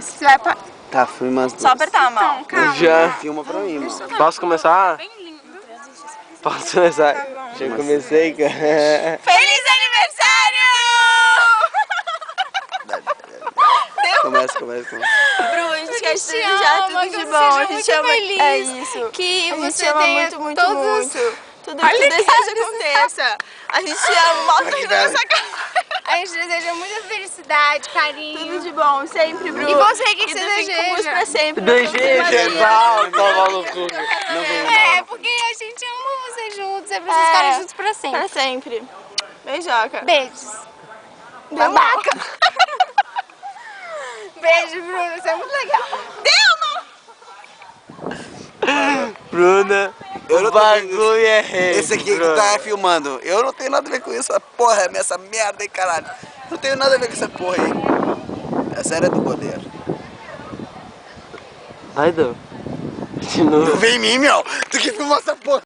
Você vai pra... Tá, filma as duas. Só apertar a mão. Então, calma. Já filma pra mim, mano. Posso começar? Bem lindo. Posso começar? Tá bom. Já comecei, cara. Feliz aniversário! Começa. Bru, a gente quer te te desejar ama, tudo que de você bom. seja A gente muito ama... feliz, É isso. que A gente você ama tenha muito, muito, todos muito. Tudo que Olha tu deseja aconteça. A gente te ama, bota tudo na nossa cara. A gente deseja muita felicidade, carinho. Tudo de bom, sempre, Bru. E você, o que E você tu fica com Gus pra deseja? sempre. Desejar, toma no cu. É, porque a gente ama vocês juntos, é pra vocês ficarem juntos pra sempre. Pra sempre. Beijoca. Beijos. Babaca. Beijo, Bruno, você é muito legal. Bruna, Eu não o tô bagulho é rei. Esse aqui que tu tá filmando, eu não tenho nada a ver com isso, essa porra, essa merda aí, caralho. Não tenho nada a ver com essa porra aí. Essa era do goleiro. Vai, Dô. De novo. Tu vem em mim, meu! Tu que filmou essa porra!